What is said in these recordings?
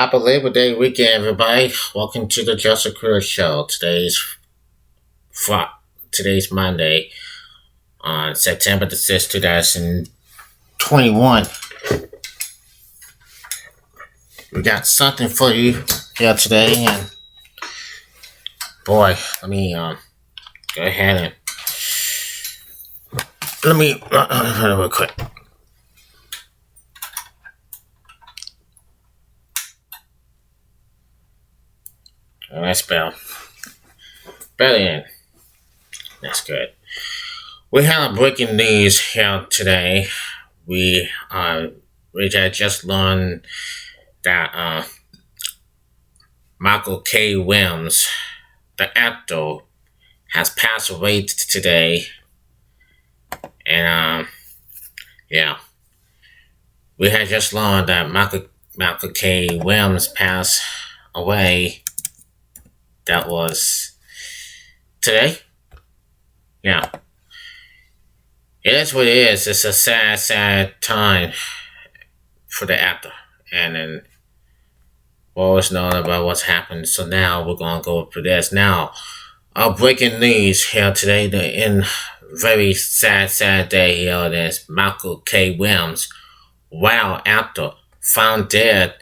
Happy Labor Day weekend, everybody. Welcome to the Joseph Crudup Show. Fri- today's Monday, on September the 6th, 2021. We got something for you here today, and boy, let me go ahead and let me real quick. Let's spell. Brilliant. That's good. We have breaking news here today. We had just learned that Michael K. Williams, the actor, has passed away today, and yeah, we had just learned that Michael K. Williams passed away. That was today. Yeah. It is what it is. It's a sad time for the actor. And then we're always knowing about what's happened. So now we're going to go for this. Now, our breaking news here today, in very sad day here, there's Michael K. Williams, wild actor, found dead.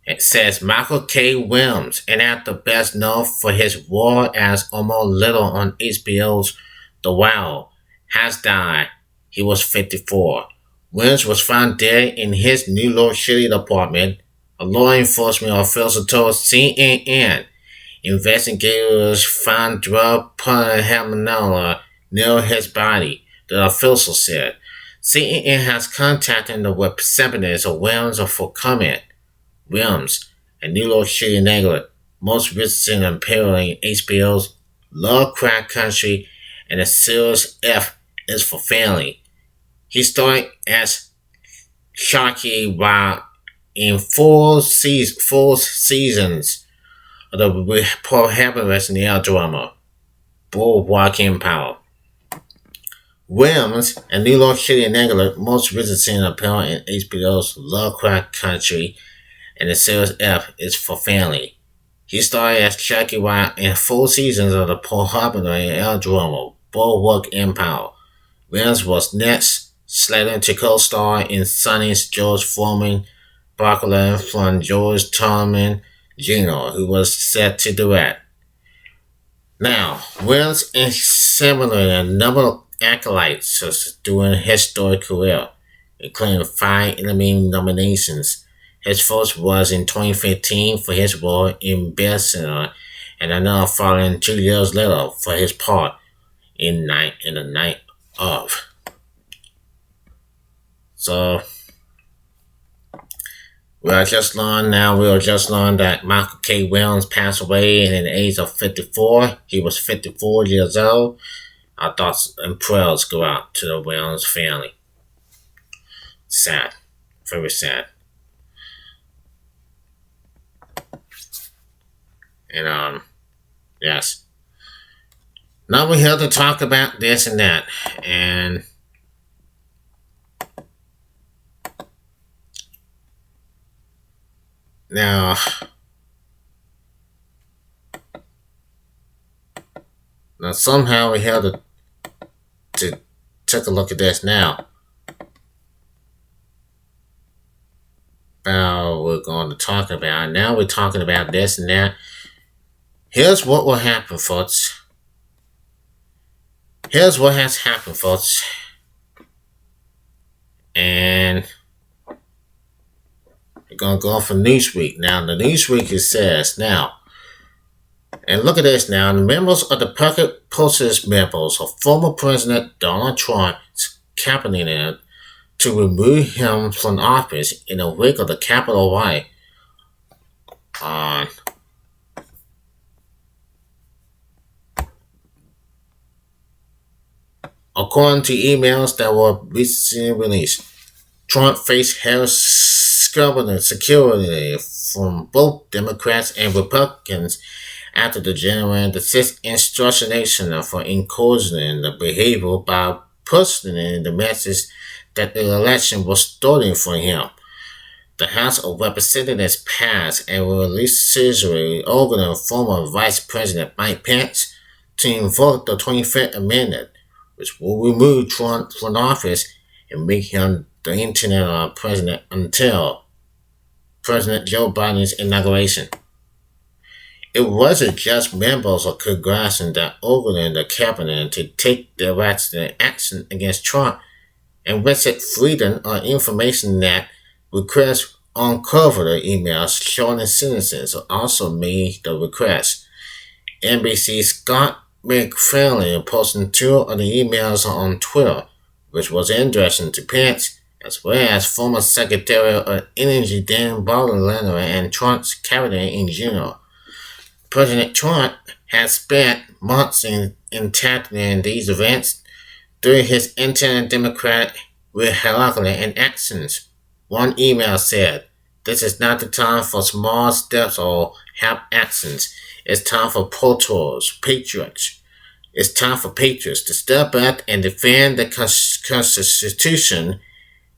It says Michael K. Williams, an actor best known for his role as Almost Little on HBO's The Wild, has died. He was 54. Williams was found dead in his New York City apartment. A law enforcement official told CNN investigators found drug paraphernalia near his body, the official said. CNN has contacted the representatives of Williams for comment. Williams, a New York City native, most recent appearing in HBO's Lovecraft Country and the series F is for Family. He starred as Sharky while in four seasons of the Paul Habermas drama Boardwalk Empire. Williams, a New York City native, most recent appearing in HBO's Lovecraft Country and the series F is for Family. He starred as Chucky White in 4 seasons of the Paul Harbour drama Boardwalk Empire. Williams was next slated to co-star in Sonny's George Foreman Barclay from George Tolman Jr., who was set to direct. Now, Williams is similar a number of accolades during his storied career, including 5 Emmy nominations. His first was in 2015 for his role in Best Singer, and another following 2 years later for his part in the Night of. So we just learned that Michael K. Williams passed away at the age of 54. He was 54 years old. Our thoughts and prayers go out to the Williams family. Sad. Very sad. And yes. Now we're here to talk about this and that. And now somehow we're here to take a look at this now. Now we're going to talk about. Now we're talking about this and that. Here's what will happen, folks. Here's what has happened, folks. And we're going to go for Newsweek. Now, the Newsweek, it says, now, and look at this now, the members of the Pocket Posters members of former President Donald Trump's cabinet to remove him from office in the wake of the Capitol riot on according to emails that were recently released. Trump faced Harris government security from both Democrats and Republicans after the January the 6th instruction for encouraging the behavior by personally the message that the election was stolen from him. The House of Representatives passed and released Treasury organ former Vice President Mike Pence to invoke the 25th Amendment, which will remove Trump from office and make him the interim president until President Joe Biden's inauguration. It wasn't just members of Congress that ordered the cabinet to take direct action against Trump and restrict freedom of information that requests uncovered the emails showing citizens also made the request. NBC's Scott McFarlane posted two of the emails on Twitter, which was interesting to Pence, as well as former Secretary of Energy Dan Baldwin and Trump's cabinet in general. President Trump has spent months in tackling these events through his anti-democratic rhetoric and actions. One email said, "This is not the time for small steps or half actions. It's time for patriots. It's time for patriots to step up and defend the Constitution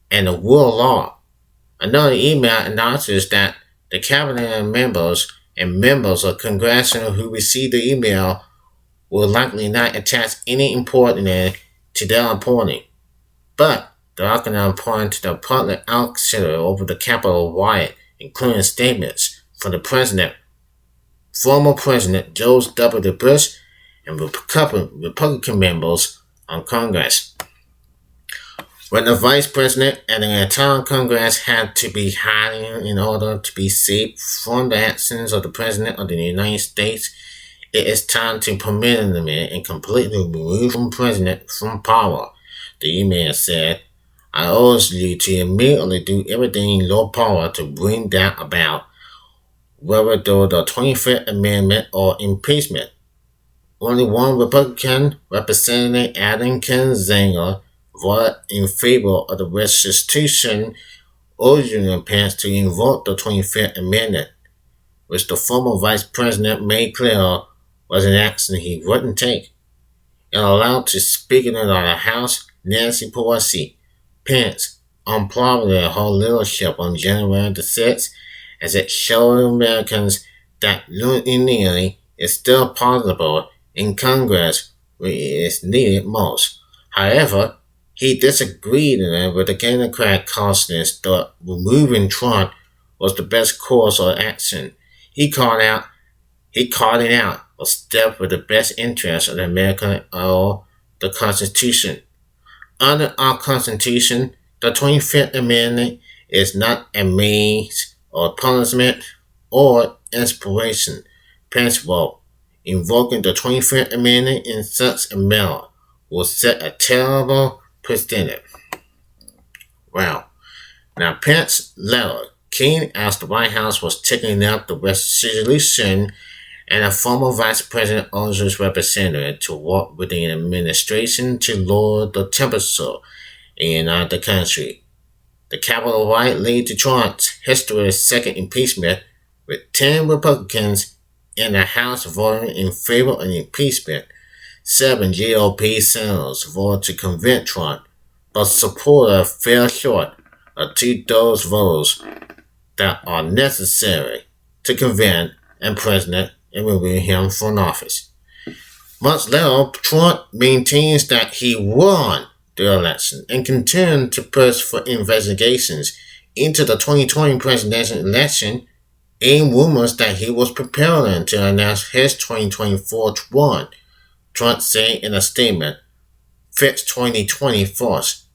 and the rule of law." Another email announces that the cabinet members and members of Congress who received the email will likely not attach any importance to their appointing, but they are going to point to the public outcry over the Capitol riot, including statements from the president, former President George W. Bush, and Republican members on Congress. When the Vice President and the entire Congress had to be hiding in order to be safe from the actions of the President of the United States, it is time to permit them and completely remove the President from power. The email said, "I urge you to immediately do everything in your power to bring that about, whether through the 25th Amendment or impeachment." Only one Republican, Representative Adam Kinzinger, voted in favor of the restitution, urging Pence to invoke the 25th Amendment, which the former Vice President made clear was an action he wouldn't take. And allowed to Speaker of the House, Nancy Pelosi, Pence unplugged her leadership on January the 6th as it showed Americans that unity is still possible in Congress where it is needed most. However, he disagreed with the Democrat conscience that removing Trump was the best course of action. He called it out a step with the best interest of the American or the Constitution. Under our Constitution, the 25th Amendment is not a means of punishment or inspiration. Pence wrote, "Invoking the 25th Amendment in such a manner will set a terrible precedent." Well, now Pence's letter came as the White House was taking up the resolution and a former Vice President urged Representative to work with the administration to lower the temperature in the country. The Capitol riot led to Trump's historic second impeachment, with 10 Republicans in the House voting in favor of impeachment. 7 GOP senators voted to convict Trump, but supporters fell short of 2/3 votes that are necessary to convict a president and remove him from office. Months later, Trump maintains that he won the election and continued to push for investigations into the 2020 presidential election and rumors that he was preparing to announce his 2024 run. Trump said in a statement, "Fix 2020 first."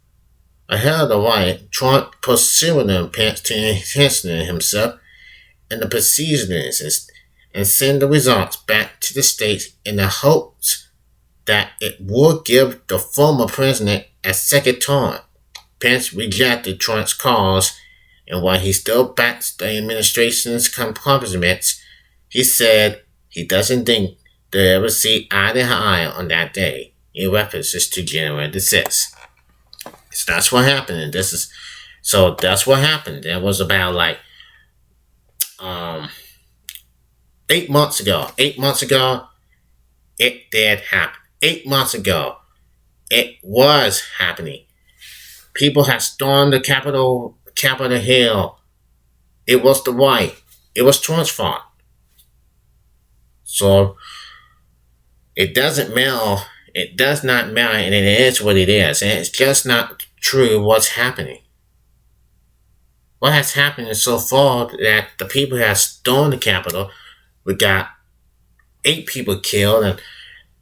Ahead of the riot, Trump pursued Pence to enhance himself and the proceedings and send the results back to the states in the hopes that it would give the former president a second term. Pence rejected Trump's calls, and while he still backs the administration's compromises, he said he doesn't think they'll ever see eye to eye on that day, in references to January the 6th. So that's what happened, and that's what happened. That was about 8 months ago. 8 months ago, it did happen. 8 months ago, it was happening. People had stormed the Capitol Hill It was the white. It was Trump's fault. So it doesn't matter. It does not matter, and it is what it is. And it's just not true what's happening. What has happened is so far that the people who have stormed the Capitol, we got 8 people killed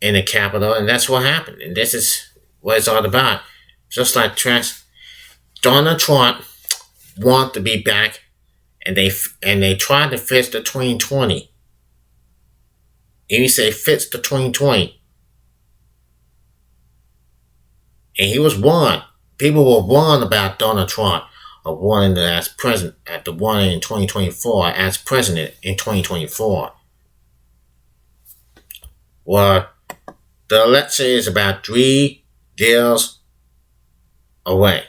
in the Capitol, and that's what happened. And this is what it's all about. Just like Donald Trump want to be back, and they tried to fix the 2020. And you say fix the 2020, and he was warned. People were warned about Donald Trump of wanting as president at the one in 2024 as president in 2024. Well, the election is about 3 years away.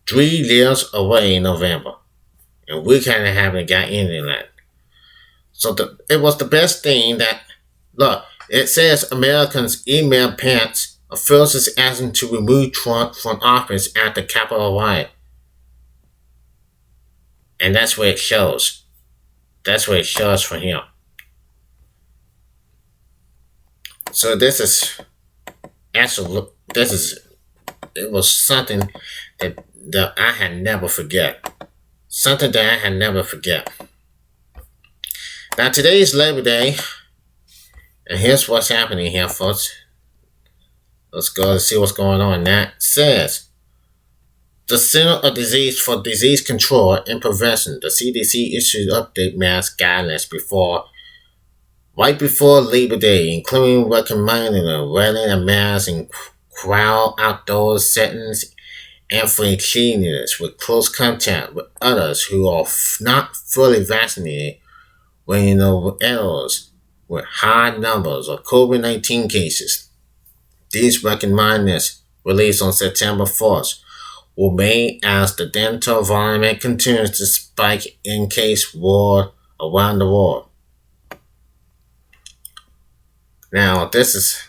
3 years away in November. And we kind of haven't got into that. So it was the best thing that, look, it says Americans email Pence, officials is asking to remove Trump from office at the Capitol riot. And that's where it shows. That's where it shows for him. So this is actually, it was something that I had never forget. Something that I had never forget. Now today is Labor Day, and here's what's happening here, folks. Let's go and see what's going on. That says the Center of Disease for Disease Control and Prevention, the CDC, issued update mask guidelines right before Labor Day, including recommending wearing a mask in crowd outdoor settings and for cleanliness with close contact with others who are not fully vaccinated when in areas with high numbers of COVID-19 cases. These recommendations, released on September 4th, will remain as the Delta variant continues to spike in case war around the world. Now, this is,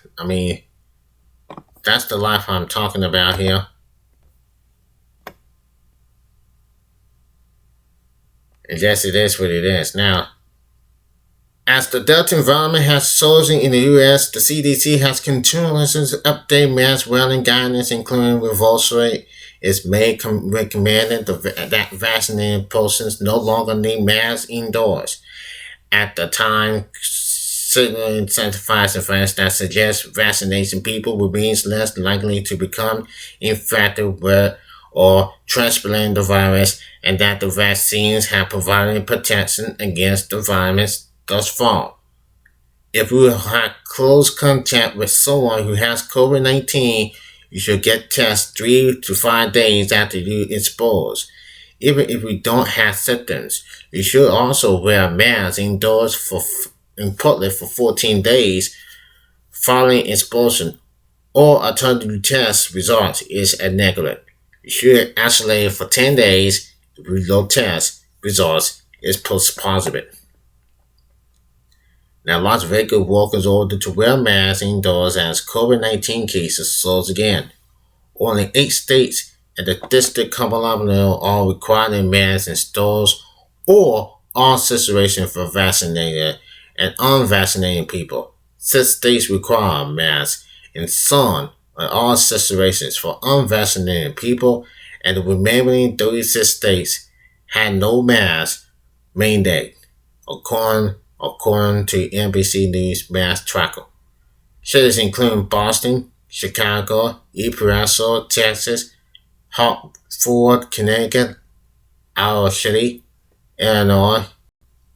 that's the life I'm talking about here. And yes, it is what it is. Now, as the Delta variant has surged in the U.S., the CDC has continuously updated mask wearing guidance, including reverse rate. It's recommended that vaccinated persons no longer need masks indoors. At the time, signaling scientific advice that suggests vaccination people will be less likely to become infected with or transmitting the virus, and that the vaccines have provided protection against the virus thus far. If you have close contact with someone who has COVID-19, you should get tested 3 to 5 days after you exposed. Even if you don't have symptoms, you should also wear a mask indoors in public for 14 days following exposure, or alternative test results is a negative. You should isolate for 10 days if no test results is positive. Now, Las Vegas workers ordered to wear masks indoors as COVID-19 cases surge again. Only 8 states and the District of Columbia are requiring masks in stores or all situations for vaccinated and unvaccinated people. 6 states require masks in some or all situations for unvaccinated people, and the remaining 36 states had no mask mandate, according to NBC News Mask Tracker. Cities including Boston, Chicago, El Paso, Texas, Hartford, Connecticut, Iowa City, Illinois,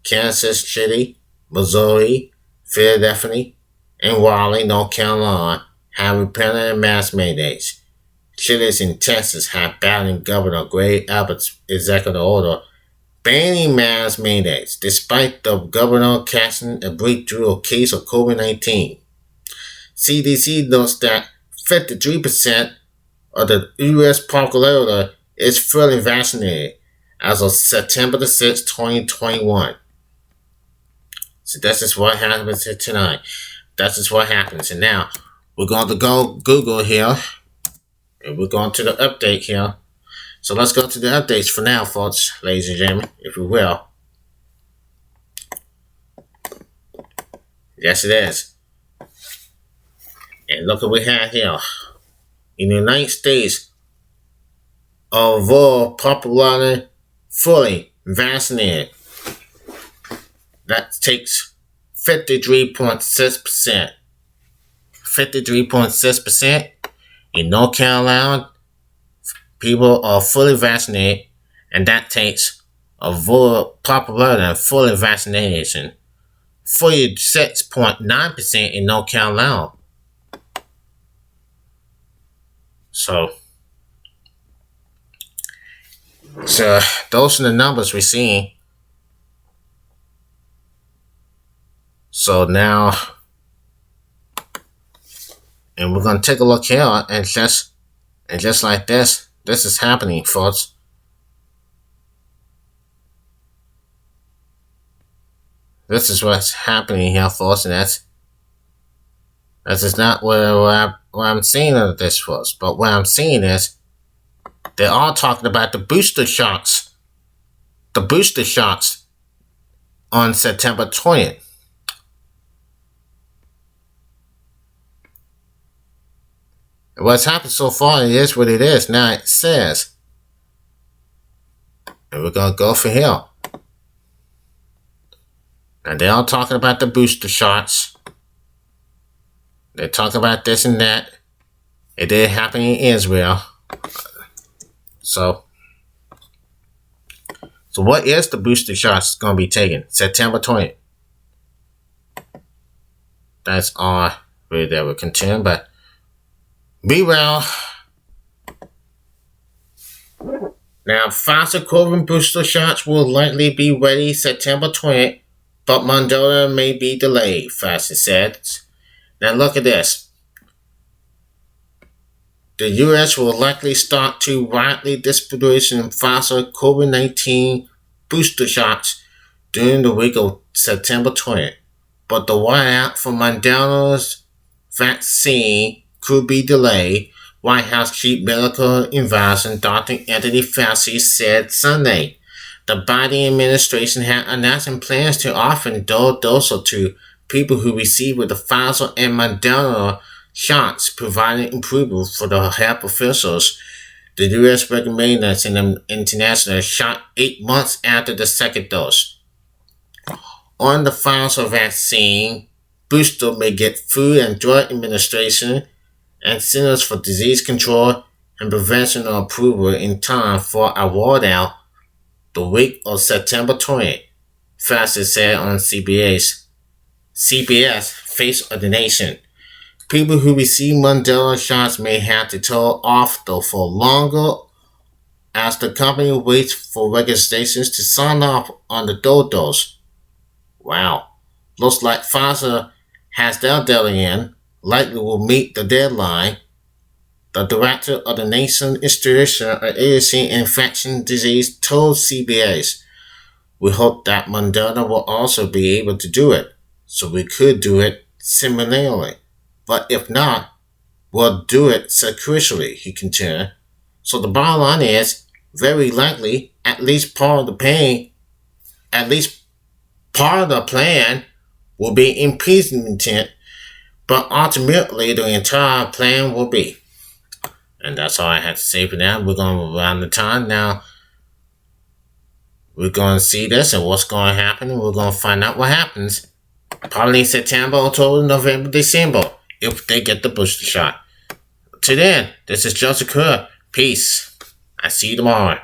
Kansas City, Missouri, Philadelphia, and Raleigh, North Carolina have repealed mask mandates. Cities in Texas have battling Governor Greg Abbott's executive order banning mask mandates, despite the governor catching a breakthrough case of COVID-19. CDC notes that 53% of the U.S. population is fully vaccinated as of September 6, 2021. So this is what happens here tonight. This is what happens. And now, we're going to go Google here, and we're going to the update here. So let's go to the updates for now, folks, ladies and gentlemen, if we will. Yes, it is. And look what we have here. In the United States, overall population fully vaccinated. That takes 53.6%. 53.6%. In North Carolina, people are fully vaccinated, and that takes a population fully vaccination. 46.9% in North Carolina. So those are the numbers we're seeing. So now, and we're gonna take a look here, and just like this is happening, folks. This is what's happening here, folks, and that is not what I'm seeing of this, folks. But what I'm seeing is they're all talking about the booster shots. The booster shots on September 20th. What's happened so far, it is what it is. Now it says, and we're going to go for here. And they're all talking about the booster shots. They talk about this and that. It did happen in Israel. So what is the booster shots going to be taken? September 20th. That's all really that we're concerned. But be well. Now, Pfizer COVID booster shots will likely be ready September 20th, but Moderna may be delayed, Pfizer said. Now look at this. The U.S. will likely start to widely distribute Pfizer COVID-19 booster shots during the week of September 20th, but the rollout for Moderna's vaccine could be delayed, White House Chief Medical Advisor Dr. Anthony Fauci said Sunday. The Biden administration had announced plans to offer doses to people who receive the Pfizer and Moderna shots, providing approval for the health officials. The U.S. recommended that an international shot 8 months after the second dose. On the Pfizer vaccine, booster may get Food and Drug Administration and Centers for Disease Control and Prevention approval in time for a rollout the week of September 20th, Fauci said on CBS Face of the Nation. People who receive Moderna shots may have to hold off though for longer as the company waits for registrations to sign off on the dose. Wow. Looks like Pfizer has their deadline, likely will meet the deadline. The director of the National Institute of Agency Infectious Disease told CBS, "We hope that Moderna will also be able to do it, so we could do it similarly. But if not, we'll do it sequentially," he continued. So the bottom line is, very likely, at least part of the plan will be impeachment, but ultimately the entire plan will be. And that's all I have to say for now. We're going to move around the time now. We're going to see this and what's going to happen. We're going to find out what happens. Probably September, October, November, December, if they get the booster shot. Till then, this is Joseph Crudup. Peace. I see you tomorrow.